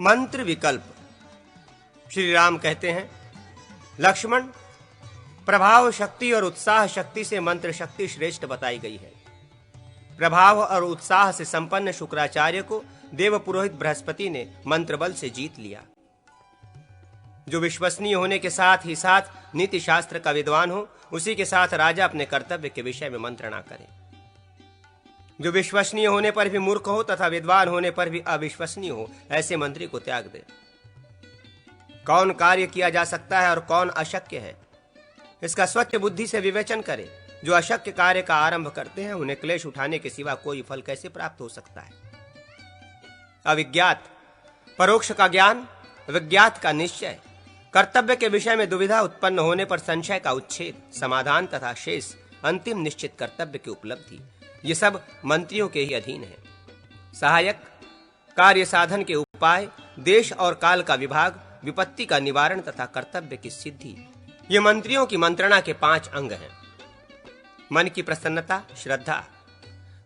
मंत्र विकल्प। श्री राम कहते हैं, लक्ष्मण, प्रभाव शक्ति और उत्साह शक्ति से मंत्र शक्ति श्रेष्ठ बताई गई है। प्रभाव और उत्साह से संपन्न शुक्राचार्य को देव पुरोहित बृहस्पति ने मंत्र बल से जीत लिया। जो विश्वसनीय होने के साथ ही साथ नीति शास्त्र का विद्वान हो, उसी के साथ राजा अपने कर्तव्य के विषय में मंत्र ना करे। जो विश्वसनीय होने पर भी मूर्ख हो तथा विद्वान होने पर भी अविश्वसनीय हो, ऐसे मंत्री को त्याग दे। कौन कार्य किया जा सकता है और कौन अशक्य है, इसका स्वच्छ बुद्धि से विवेचन करे। जो अशक्य कार्य का आरंभ करते हैं, उन्हें क्लेश उठाने के सिवा कोई फल कैसे प्राप्त हो सकता है। अविज्ञात, परोक्ष का ज्ञान, विज्ञात का निश्चय, कर्तव्य के विषय में दुविधा उत्पन्न होने पर संशय का उच्छेद, समाधान तथा शेष अंतिम निश्चित कर्तव्य की उपलब्धि, ये सब मंत्रियों के ही अधीन है। सहायक, कार्य साधन के उपाय, देश और काल का विभाग, विपत्ति का निवारण तथा कर्तव्य की सिद्धि, ये मंत्रियों की मंत्रणा के 5 अंग हैं। मन की प्रसन्नता, श्रद्धा,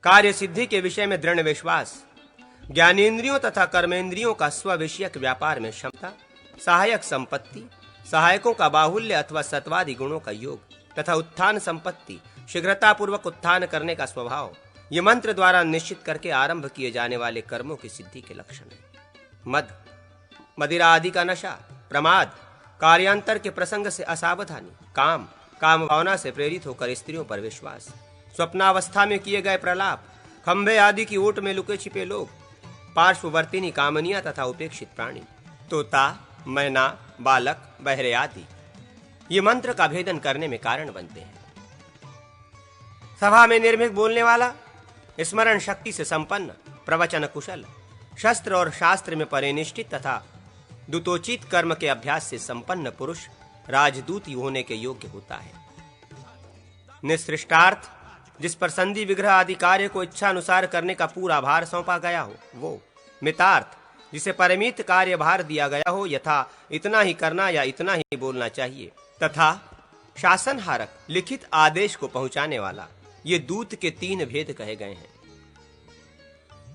कार्य सिद्धि के विषय में दृढ़ विश्वास, ज्ञानेंद्रियों तथा कर्मेंद्रियों का स्व-विषयक व्यापार में क्षमता, सहायक संपत्ति, सहायकों का बाहुल्य अथवा सत्वादि गुणों का योग तथा उत्थान संपत्ति, शीघ्रता पूर्वक उत्थान करने का स्वभाव, ये मंत्र द्वारा निश्चित करके आरंभ किए जाने वाले कर्मों की सिद्धि के लक्षण है। मद, मदिरा आदि का नशा, प्रमाद, कार्यांतर के प्रसंग से असावधानी, काम, काम भावना से प्रेरित होकर स्त्रियों पर विश्वास, स्वप्नावस्था में किए गए प्रलाप, खंभे आदि की ओट में लुके छिपे लोग, पार्श्ववर्तिनी कामनियां तथा उपेक्षित प्राणी, तोता, मैना, बालक, बहरे आदि, ये मंत्र का भेदन करने में कारण बनते हैं। सभा में निर्भीक बोलने वाला, स्मरण शक्ति से संपन्न, प्रवचन कुशल, शस्त्र और शास्त्र में परिनिष्ठित तथा दूतोचित कर्म के अभ्यास से संपन्न पुरुष राजदूत होने के योग्य होता है। निसृष्टार्थ, जिस पर संधि विग्रह आदि कार्य को इच्छा अनुसार करने का पूरा भार सौंपा गया हो, वो। मितार्थ, जिसे परिमित कार्य भार दिया गया हो, यथा इतना ही करना या इतना ही बोलना चाहिए। तथा शासनहारक, लिखित आदेश को पहुंचाने वाला, ये दूत के 3 भेद कहे गए हैं।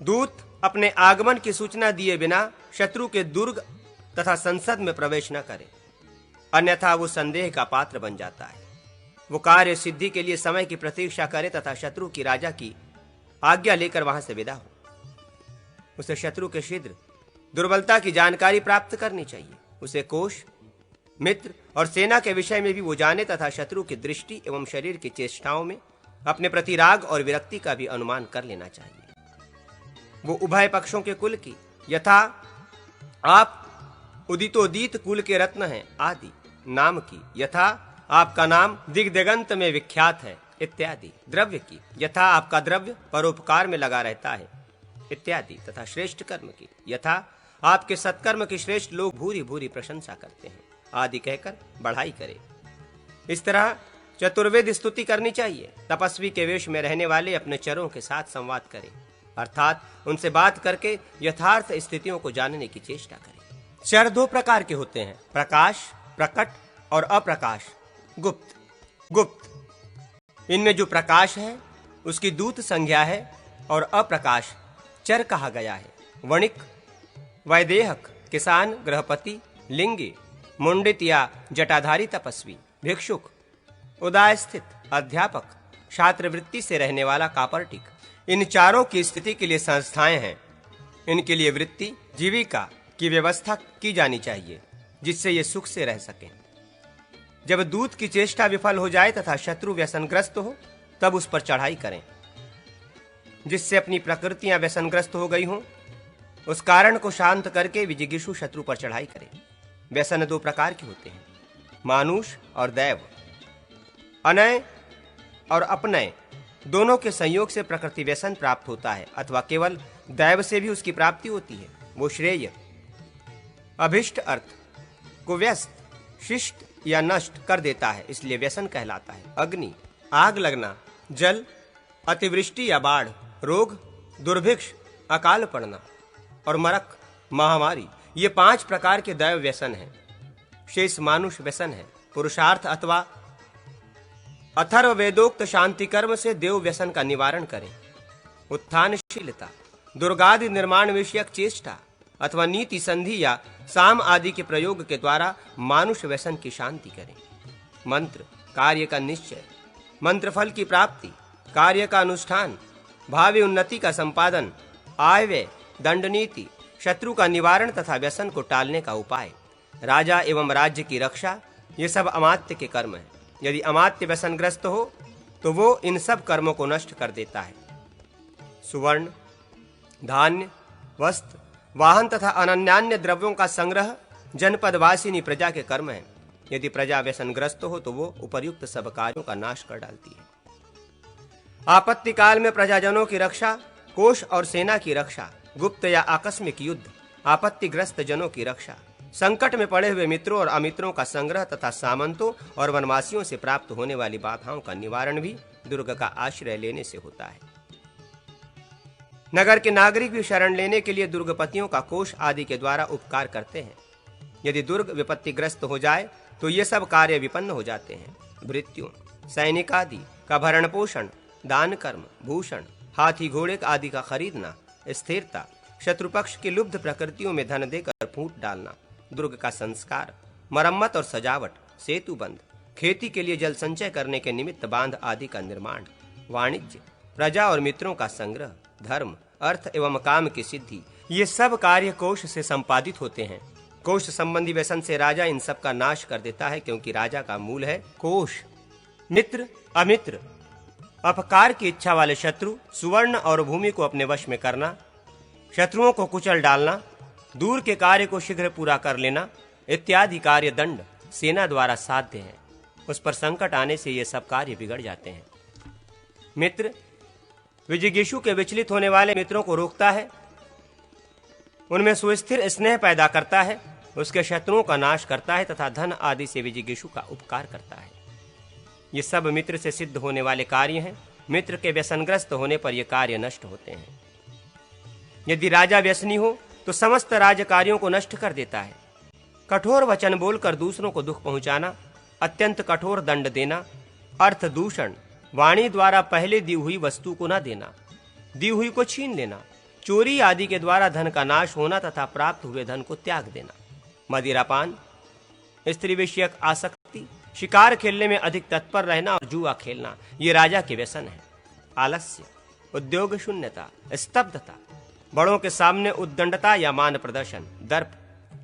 दूत अपने आगमन की सूचना दिए बिना शत्रु के दुर्ग तथा संसद में प्रवेश न करे, अन्यथा वो संदेह का पात्र बन जाता है। वो कार्य सिद्धि के लिए समय की प्रतीक्षा करे तथा शत्रु की राजा की आज्ञा लेकर वहां से विदा हो। उसे शत्रु के छिद्र, दुर्बलता की जानकारी प्राप्त करनी चाहिए। उसे कोष, मित्र और सेना के विषय में भी वो जाने तथा शत्रु की दृष्टि एवं शरीर की चेष्टाओं में अपने प्रति राग और विरक्ति का भी अनुमान कर लेना चाहिए। वो उभय पक्षों के कुल की, यथा आप उदितोदीत कुल के रत्न हैं आदि, नाम की, यथा आपका नाम दिग्दिगंत में विख्यात है इत्यादि, द्रव्य की, यथा आपका द्रव्य परोपकार में लगा रहता है इत्यादि, तथा श्रेष्ठ कर्म की, यथा आपके सत्कर्म की श्रेष्ठ लोग भूरी भूरी प्रशंसा करते हैं आदि कहकर बढ़ाई करे। इस तरह चतुर्वेद स्तुति करनी चाहिए। तपस्वी के वेश में रहने वाले अपने चरों के साथ संवाद करें, अर्थात उनसे बात करके यथार्थ स्थितियों को जानने की चेष्टा करें। चर 2 प्रकार के होते हैं, प्रकाश, प्रकट और अप्रकाश, गुप्त। गुप्त, इनमें जो प्रकाश है उसकी दूत संज्ञा है और अप्रकाश चर कहा गया है। वणिक, वैदेहक, किसान, गृहपति, लिंगी, मुंडित या जटाधारी तपस्वी, भिक्षुक, उदाय स्थित, अध्यापक, छात्रवृत्ति से रहने वाला कापरटिक, इन चारों की स्थिति के लिए संस्थाएं हैं। इनके लिए वृत्ति, जीविका की व्यवस्था की जानी चाहिए, जिससे ये सुख से रह सकें। जब दूत की चेष्टा विफल हो जाए तथा शत्रु व्यसनग्रस्त हो, तब उस पर चढ़ाई करें। जिससे अपनी प्रकृतियां व्यसनग्रस्त हो गई हों, उस कारण को शांत करके विजिगीषु शत्रु पर चढ़ाई करें। व्यसन 2 प्रकार के होते हैं, मानुष और दैव। अनय और अपनय दोनों के संयोग से प्रकृति व्यसन प्राप्त होता है, अथवा केवल दैव से भी उसकी प्राप्ति होती है। वो श्रेय, अभिष्ट अर्थ को व्यस्त, शिष्ट या नष्ट कर देता है, इसलिए व्यसन कहलाता है। अग्नि, आग लगना, जल, अतिवृष्टि या बाढ़, रोग, दुर्भिक्ष, अकाल पड़ना और मरक, महामारी, ये 5 प्रकार के दैव व्यसन हैं। शेष मानुष व्यसन है। पुरुषार्थ अथवा अथर्व वेदोक्त शांति कर्म से देव व्यसन का निवारण करें। उत्थानशीलता, दुर्गादि निर्माण विषयक चेष्टा, अथवा नीति संधि या साम आदि के प्रयोग के द्वारा मानुष व्यसन की शांति करें। मंत्र कार्य का निश्चय, मंत्र फल की प्राप्ति, कार्य का अनुष्ठान, भावी उन्नति का संपादन, आय व्यय, दंड नीति, शत्रु का निवारण तथा व्यसन को टालने का उपाय, राजा एवं राज्य की रक्षा, ये सब अमात्य के कर्म हैं। यदि अमात्य व्यसनग्रस्त हो तो वो इन सब कर्मों को नष्ट कर देता है। सुवर्ण, धान्य, वस्त्र, वाहन तथा अनन्यान्य द्रव्यों का संग्रह जनपदवासिनी प्रजा के कर्म है। यदि प्रजा व्यसनग्रस्त हो तो वो उपर्युक्त सब कार्यों का नाश कर डालती है। आपत्ति काल में प्रजाजनों की रक्षा, कोष और सेना की रक्षा, गुप्त या आकस्मिक युद्ध, आपत्तिग्रस्त जनों की रक्षा, संकट में पड़े हुए मित्रों और अमित्रों का संग्रह तथा सामंतों और वनवासियों से प्राप्त होने वाली बाधाओं का निवारण भी दुर्ग का आश्रय लेने से होता है। नगर के नागरिक भी शरण लेने के लिए दुर्गपतियों का कोष आदि के द्वारा उपकार करते हैं। यदि दुर्ग विपत्तिग्रस्त हो जाए तो ये सब कार्य विपन्न हो जाते हैं। भृत्यों, सैनिक आदि का भरण पोषण, दान कर्म, भूषण, हाथी घोड़े आदि का खरीदना, स्थिरता, शत्रुपक्ष की लुब्ध प्रकृतियों में धन देकर फूट डालना, दुर्ग का संस्कार, मरम्मत और सजावट, सेतु बंध, खेती के लिए जल संचय करने के निमित्त बांध आदि का निर्माण, वाणिज्य, प्रजा और मित्रों का संग्रह, धर्म, अर्थ एवं काम की सिद्धि, ये सब कार्य कोष से संपादित होते हैं। कोष संबंधी व्यसन से राजा इन सब का नाश कर देता है, क्योंकि राजा का मूल है कोष। मित्र, अमित्र, अपकार की इच्छा वाले शत्रु, सुवर्ण और भूमि को अपने वश में करना, शत्रुओं को कुचल डालना, दूर के कार्य को शीघ्र पूरा कर लेना इत्यादि कार्य दंड सेना द्वारा साध्य है। उस पर संकट आने से ये सब कार्य बिगड़ जाते हैं। मित्र विजिगीषु के विचलित होने वाले मित्रों को रोकता है, उनमें सुस्थिर स्नेह पैदा करता है, उसके शत्रुओं का नाश करता है तथा धन आदि से विजिगीषु का उपकार करता है। ये सब मित्र से सिद्ध होने वाले कार्य हैं। मित्र के व्यसनग्रस्त होने पर ये कार्य नष्ट होते हैं। यदि राजा व्यसनी हो तो समस्त राज्य कार्यों को नष्ट कर देता है। कठोर वचन बोलकर दूसरों को दुख पहुंचाना, अत्यंत कठोर दंड देना, अर्थ दूषण, वाणी द्वारा पहले दी हुई वस्तु को न देना, दी हुई को छीन लेना, चोरी आदि के द्वारा धन का नाश होना तथा प्राप्त हुए धन को त्याग देना, मदिरापान, स्त्री विषयक आसक्ति, शिकार खेलने में अधिक तत्पर रहना और जुआ खेलना, ये राजा के व्यसन है। आलस्य, उद्योग शून्यता, स्तब्धता, बड़ों के सामने उद्दंडता या मान प्रदर्शन, दर्प,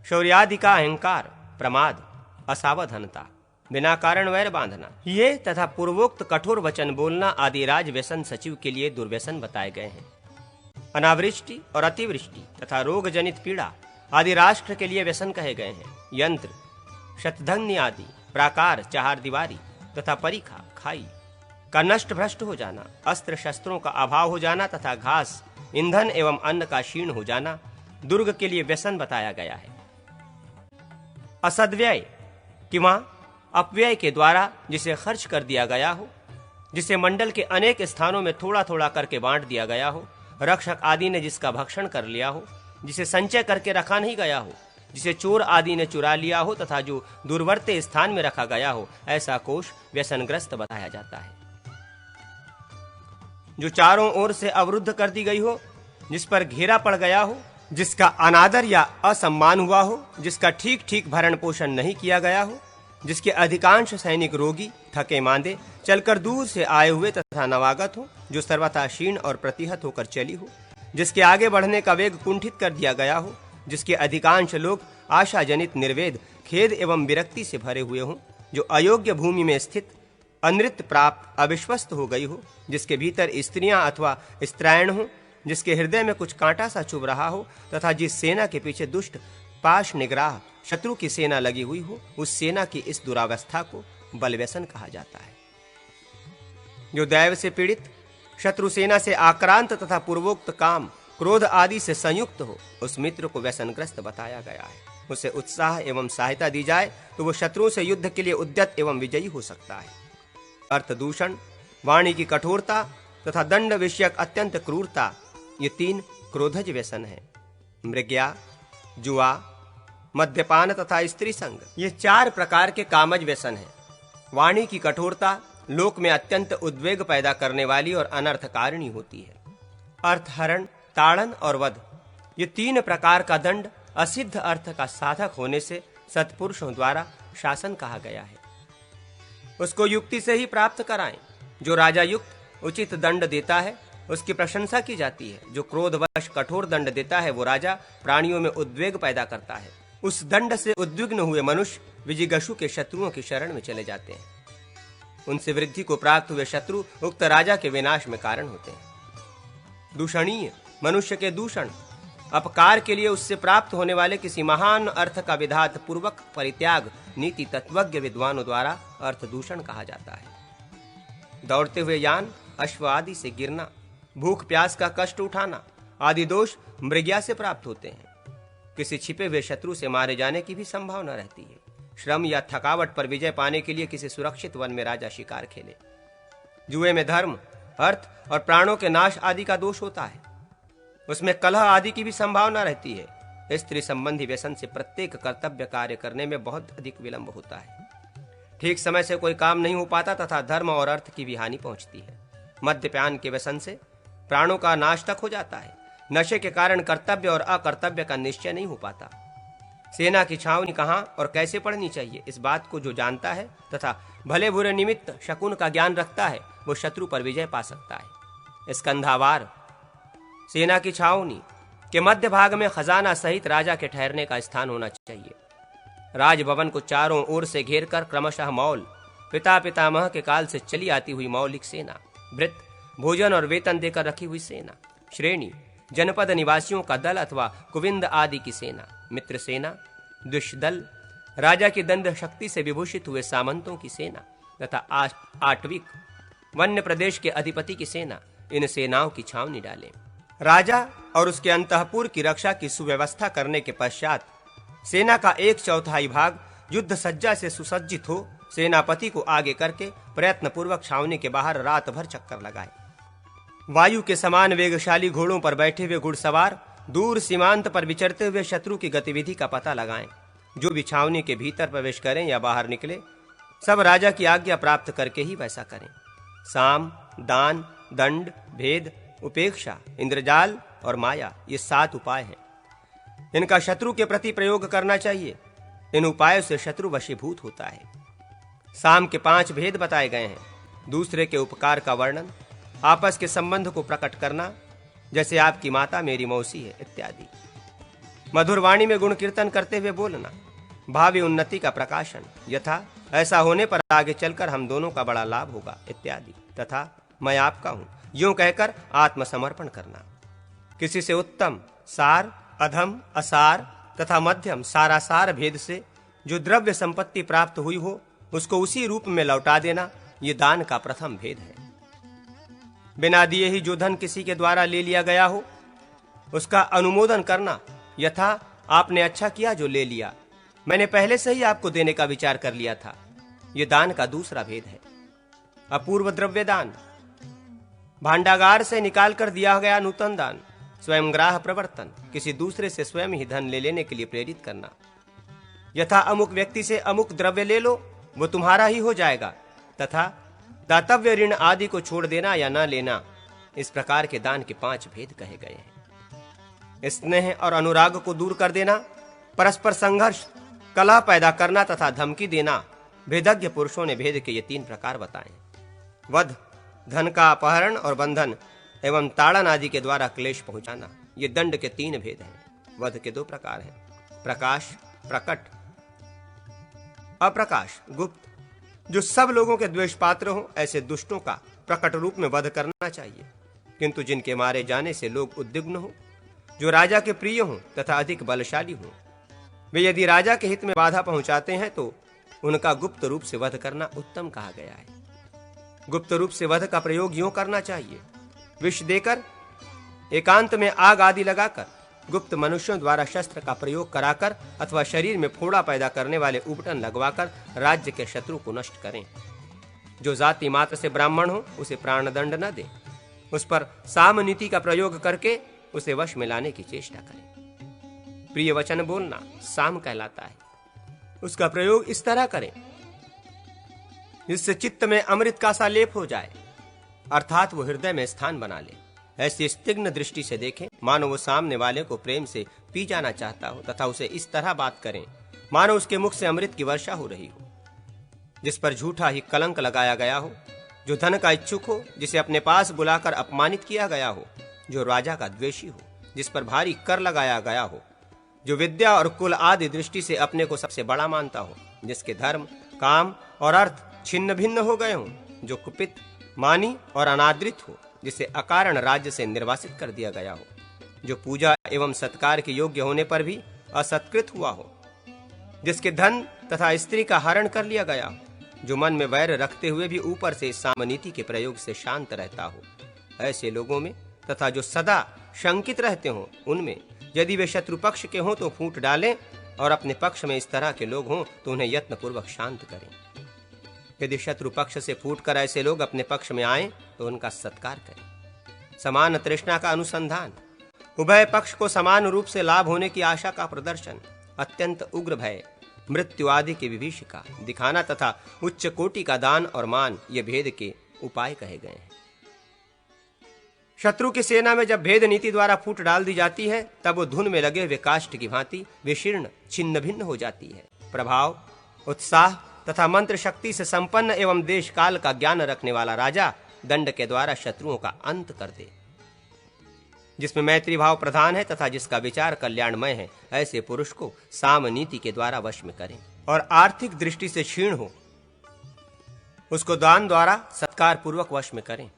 शौर्यादि का अहंकार, प्रमाद, असावधानता, बिना कारण वैर बांधना, ये तथा पूर्वोक्त कठोर वचन बोलना आदि राज व्यसन सचिव के लिए दुर्व्यसन बताए गए हैं। अनावृष्टि और अतिवृष्टि तथा रोग जनित पीड़ा आदि राष्ट्र के लिए व्यसन कहे गए हैं। यंत्र, शतधन्य आदि, प्राकार, चार दीवारी तथा परीखा, खाई का नष्ट भ्रष्ट हो जाना, अस्त्र शस्त्रों का अभाव हो जाना तथा घास, ईंधन एवं अन्न का क्षीण हो जाना दुर्ग के लिए व्यसन बताया गया है। असद्व्यय कि अपव्यय के द्वारा जिसे खर्च कर दिया गया हो, जिसे मंडल के अनेक स्थानों में थोड़ा थोड़ा करके बांट दिया गया हो, रक्षक आदि ने जिसका भक्षण कर लिया हो, जिसे संचय करके रखा नहीं गया हो, जिसे चोर आदि ने चुरा लिया हो तथा जो दूरवर्ती स्थान में रखा गया हो, ऐसा कोष व्यसनग्रस्त बताया जाता है। जो चारों ओर से अवरुद्ध कर दी गई हो, जिस पर घेरा पड़ गया हो, जिसका अनादर या असम्मान हुआ हो, जिसका ठीक ठीक भरण पोषण नहीं किया गया हो, जिसके अधिकांश सैनिक रोगी, थके मांदे, चलकर दूर से आए हुए तथा नवागत हो, जो सर्वथा क्षीण और प्रतिहत होकर चली हो, जिसके आगे बढ़ने का वेग कुंठित कर दिया गया हो, जिसके अधिकांश लोग आशा जनित निर्वेद, खेद एवं विरक्ति से भरे हुए हों, जो अयोग्य भूमि में स्थित, अनृत प्राप्त, अविश्वस्त हो गई हो, जिसके भीतर स्त्रियां अथवा स्त्रायण हो, जिसके हृदय में कुछ कांटा सा चुभ रहा हो तथा जिस सेना के पीछे दुष्ट पाश निग्राह शत्रु की सेना लगी हुई हो, उस सेना की इस दुरावस्था को बलव्यसन कहा जाता है। जो दैव से पीड़ित, शत्रु सेना से आक्रांत तथा पूर्वोक्त काम, क्रोध आदि से संयुक्त हो, उस मित्र को व्यसनग्रस्त बताया गया है। उसे उत्साह एवं सहायता दी जाए तो वो शत्रुओं से युद्ध के लिए उद्यत एवं विजयी हो सकता है। अर्थ दूषण, वाणी की कठोरता तथा दंड विषयक अत्यंत क्रूरता, ये 3 क्रोधज व्यसन है। मृग्या, जुआ, मद्यपान तथा स्त्री संग, ये 4 प्रकार के कामज व्यसन हैं। वाणी की कठोरता लोक में अत्यंत उद्वेग पैदा करने वाली और अनर्थकारिणी होती है। अर्थहरण, ताड़न और वध, ये 3 प्रकार का दंड असिद्ध अर्थ का साधक होने से सत्पुरुषों द्वारा शासन कहा गया है। उसको युक्ति से ही प्राप्त कराएं। जो राजा युक्त उचित दंड देता है उसकी प्रशंसा की जाती है। जो क्रोधवश कठोर दंड देता है वो राजा प्राणियों में उद्वेग पैदा करता है। उस दंड से उद्विग्न हुए मनुष्य विजिगीषु के शत्रुओं की शरण में चले जाते हैं। उनसे वृद्धि को प्राप्त हुए शत्रु उक्त राजा के विनाश में कारण होते हैं। दूषणीय मनुष्य के दूषण अपकार के लिए उससे प्राप्त होने वाले किसी महान अर्थ का विधात पूर्वक परित्याग नीति तत्वज्ञ विद्वानों द्वारा अर्थ दूषण कहा जाता है। दौड़ते हुए यान, अश्व आदि से गिरना, भूख प्यास का कष्ट उठाना आदि दोष मृग्या से प्राप्त होते हैं। किसी छिपे हुए शत्रु से मारे जाने की भी संभावना रहती है। श्रम या थकावट पर विजय पाने के लिए किसी सुरक्षित वन में राजा शिकार खेले। जुए में धर्म, अर्थ और प्राणों के नाश आदि का दोष होता है। उसमें कलह आदि की भी संभावना रहती है। स्त्री संबंधी व्यसन से प्रत्येक कर्तव्य कार्य करने में बहुत अधिक विलंब होता है। ठीक समय से कोई काम नहीं हो पाता तथा धर्म और अर्थ की भी हानि पहुंचती है। मद्यपान के व्यसन से प्राणों का नाश तक हो जाता है। नशे के कारण कर्तव्य और अकर्तव्य का निश्चय नहीं हो पाता। सेना की छावनी कहाँ और कैसे पड़नी चाहिए, इस बात को जो जानता है तथा भले बुरे निमित्त शकुन का ज्ञान रखता है वो शत्रु पर विजय पा सकता है। स्कंधावार सेना की छावनी के मध्य भाग में खजाना सहित राजा के ठहरने का स्थान होना चाहिए। राजभवन को चारों ओर से घेरकर क्रमशः मौल, पिता पितामह के काल से चली आती हुई मौलिक सेना, भृत, भोजन और वेतन देकर रखी हुई सेना, श्रेणी, जनपद निवासियों का दल अथवा कुविंद आदि की सेना, मित्र सेना, दुष्दल, राजा की दंड शक्ति से विभूषित हुए सामंतों की सेना तथा आटविक वन्य प्रदेश के अधिपति की सेना, इन सेनाओं की छावनी डाले। राजा और उसके अंतःपुर की रक्षा की सुव्यवस्था करने के पश्चात सेना का 1/4 भाग युद्ध सज्जा से सुसज्जित हो सेनापति को आगे करके प्रयत्न पूर्वक छावनी के बाहर रात भर चक्कर लगाए। वायु के समान वेगशाली घोड़ों पर बैठे हुए घुड़सवार दूर सीमांत पर विचरते हुए शत्रु की गतिविधि का पता लगाएं। जो भी छावनी के भीतर प्रवेश करें या बाहर निकले सब राजा की आज्ञा प्राप्त करके ही वैसा करें। साम, दान, दंड, भेद, उपेक्षा, इंद्रजाल और माया ये 7 उपाय हैं। इनका शत्रु के प्रति प्रयोग करना चाहिए। इन उपायों से शत्रु वशीभूत होता है। साम के 5 भेद बताए गए हैं। दूसरे के उपकार का वर्णन, आपस के संबंध को प्रकट करना, जैसे आपकी माता मेरी मौसी है इत्यादि। मधुर वाणी में गुण कीर्तन करते हुए बोलना, भावी उन्नति का प्रकाशन, यथा ऐसा होने पर आगे चलकर हम दोनों का बड़ा लाभ होगा इत्यादि, तथा मैं आपका हूं यूं कहकर आत्मसमर्पण करना। किसी से उत्तम, सार, अधम, असार तथा मध्यम सारासार भेद से जो द्रव्य संपत्ति प्राप्त हुई हो उसको उसी रूप में लौटा देना, ये दान का प्रथम भेद है। बिना दिए ही जो धन किसी के द्वारा ले लिया गया हो उसका अनुमोदन करना, यथा आपने अच्छा किया जो ले लिया, मैंने पहले से ही आपको देने का विचार कर लिया था, ये दान का दूसरा भेद है। अपूर्व द्रव्य दान, भांडागार से निकालकर दिया गया नूतन दान, स्वयं ग्राह प्रवर्तन, किसी दूसरे से स्वयं ही धन ले लेने के लिए प्रेरित करना, यथा अमुक व्यक्ति से अमुक द्रव्य ले लो वो तुम्हारा ही हो जाएगा, तथा दातव्य ऋण आदि को छोड़ देना या न लेना। इस प्रकार के दान के 5 भेद कहे गए हैं। स्नेह और अनुराग को दूर कर देना, परस्पर संघर्ष, कलह पैदा करना तथा धमकी देना, भेदज्ञ पुरुषों ने भेद के ये 3 प्रकार बताए। वध, धन का अपहरण और बंधन एवं ताड़न आदि के द्वारा क्लेश पहुंचाना, ये दंड के 3 भेद हैं। वध के 2 प्रकार हैं, प्रकाश, प्रकट, अप्रकाश, गुप्त। जो सब लोगों के द्वेष पात्र हो ऐसे दुष्टों का प्रकट रूप में वध करना चाहिए, किंतु जिनके मारे जाने से लोग उद्विग्न हो, जो राजा के प्रिय हों तथा अधिक बलशाली हों, वे यदि राजा के हित में बाधा पहुंचाते हैं तो उनका गुप्त रूप से वध करना उत्तम कहा गया है। गुप्त रूप से वध का प्रयोग यूं करना चाहिए, विष देकर, एकांत में आग आदि लगाकर, गुप्त मनुष्यों द्वारा शस्त्र का प्रयोग कराकर अथवा शरीर में फोड़ा पैदा करने वाले उपटन लगवाकर राज्य के शत्रु को नष्ट करें। जो जाति मात्र से ब्राह्मण हो उसे प्राणदंड न दे, उस पर साम नीति का प्रयोग करके उसे वश में लाने की चेष्टा करें। प्रिय वचन बोलना साम कहलाता है। उसका प्रयोग इस तरह करें जिससे चित्त में अमृत का सा लेप हो जाए, अर्थात वो हृदय में स्थान बना ले। ऐसी स्तिग्न दृष्टि से देखें मानो वो सामने वाले को प्रेम से पी जाना चाहता हो, तथा उसे इस तरह बात करें मानो उसके मुख से अमृत की वर्षा हो रही हो। जिस पर झूठा ही कलंक लगाया गया हो, जो धन का इच्छुक हो, जिसे अपने पास बुलाकर अपमानित किया गया हो, जो राजा का द्वेषी हो, जिस पर भारी कर लगाया गया हो, जो विद्या और कुल आदि दृष्टि से अपने को सबसे बड़ा मानता हो, जिसके धर्म, काम और अर्थ छिन्न भिन्न हो गए हों, जो कुपित, मानी और अनादृत हो, जिसे अकारण राज्य से निर्वासित कर दिया गया हो, जो पूजा एवं सत्कार के योग्य होने पर भी असत्कृत हुआ हो, जिसके धन तथा स्त्री का हरण कर लिया गया हो, जो मन में वैर रखते हुए भी ऊपर से सामनीति के प्रयोग से शांत रहता हो। ऐसे लोगों में तथा जो सदा शंकित रहते हों, उनमें यदि वे शत्रु पक्ष के हों तो फूट डालें, और अपने पक्ष में इस तरह के लोग हों तो उन्हें यत्न पूर्वक शांत करें। यदि शत्रु पक्ष से फूटकर ऐसे लोग अपने पक्ष में आए तो उनका सत्कार करें। समान तृष्णा का अनुसंधान, उभय पक्ष को समान रूप से लाभ होने की आशा का प्रदर्शन, अत्यंत उग्र भय, मृत्यु आदि की विभीषिका दिखाना तथा उच्च कोटि का दान और मान, ये भेद के उपाय कहे गए हैं। शत्रु की सेना में जब भेद नीति द्वारा फूट डाल दी जाती है, तब वो धुन में लगे हुए काष्ठ की भांति विशीर्ण छिन्न भिन्न हो जाती है। प्रभाव, उत्साह तथा मंत्र शक्ति से संपन्न एवं देश काल का ज्ञान रखने वाला राजा दंड के द्वारा शत्रुओं का अंत कर दे। जिसमें मैत्री भाव प्रधान है तथा जिसका विचार कल्याणमय है, ऐसे पुरुष को साम नीति के द्वारा वश में करें। और आर्थिक दृष्टि से क्षीण हो, उसको दान द्वारा सत्कार पूर्वक वश में करें।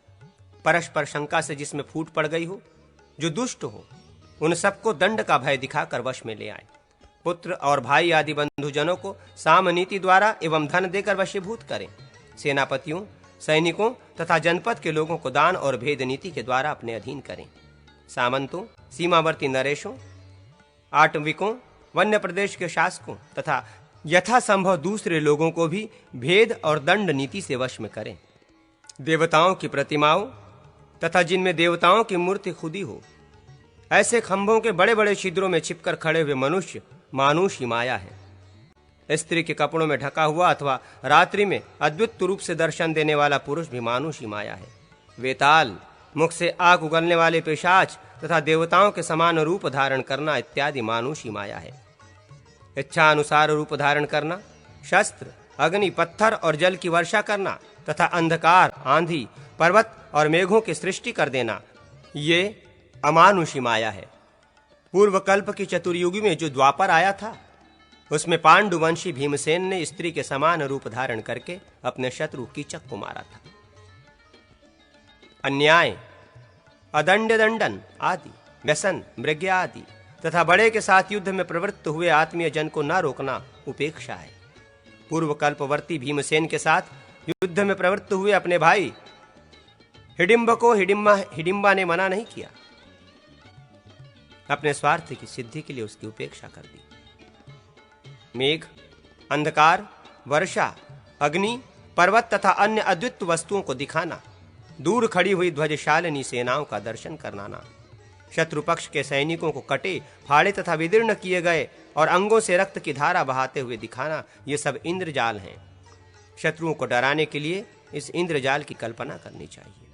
परस्पर शंका से जिसमें फूट पड़ गई हो, जो दुष्ट हो, उन सबको दंड का भय दिखाकर वश में ले आए। पुत्र और भाई आदि बंधुजनों को साम नीति द्वारा एवं धन देकर वशीभूत करें। सेनापतियों, सैनिकों तथा जनपद के लोगों को दान और भेद नीति के द्वारा अपने अधीन करें। सामंतों, सीमावर्ती नरेशों, आटविकों, वन्य प्रदेश के शासकों तथा यथासंभव दूसरे लोगों को भी भेद और दंड नीति से वश में करें। देवताओं की प्रतिमाओं तथा जिनमें देवताओं की मूर्ति खुदी हो, ऐसे खंभों के बड़े बड़े छिद्रों में छिपकर खड़े हुए मनुष्य मानुषी माया है। स्त्री के कपड़ों में ढका हुआ अथवा रात्रि में अद्भुत रूप से दर्शन देने वाला पुरुष भी मानुषी माया है। वेताल, मुख से आग उगलने वाले पिशाच तथा देवताओं के समान रूप धारण करना इत्यादि मानुषी माया है। इच्छा अनुसार रूप धारण करना, शस्त्र, अग्नि, पत्थर और जल की वर्षा करना तथा अंधकार, आंधी, पर्वत और मेघों की सृष्टि कर देना, ये अमानुषी माया है। पूर्व कल्प की चतुर्युगी में जो द्वापर आया था, उसमें पांडुवंशी भीमसेन ने स्त्री के समान रूप धारण करके अपने शत्रु कीचक को मारा था। अन्याय, अदंड दंडन आदि, व्यसन, मृग्या आदि तथा बड़े के साथ युद्ध में प्रवृत्त हुए आत्मीय जन को न रोकना उपेक्षा है। पूर्व कल्पवर्ती भीमसेन के साथ युद्ध में प्रवृत्त हुए अपने भाई हिडिंब को हिडिंबा ने मना नहीं किया, अपने स्वार्थ की सिद्धि के लिए उसकी उपेक्षा कर दी। मेघ, अंधकार, वर्षा, अग्नि, पर्वत तथा अन्य अद्वितीय वस्तुओं को दिखाना, दूर खड़ी हुई ध्वजशालिनी सेनाओं का दर्शन कराना, शत्रु पक्ष के सैनिकों को कटे, फाड़े तथा विदीर्ण किए गए और अंगों से रक्त की धारा बहाते हुए दिखाना, ये सब इंद्रजाल हैं। शत्रुओं को डराने के लिए इस इंद्रजाल की कल्पना करनी चाहिए।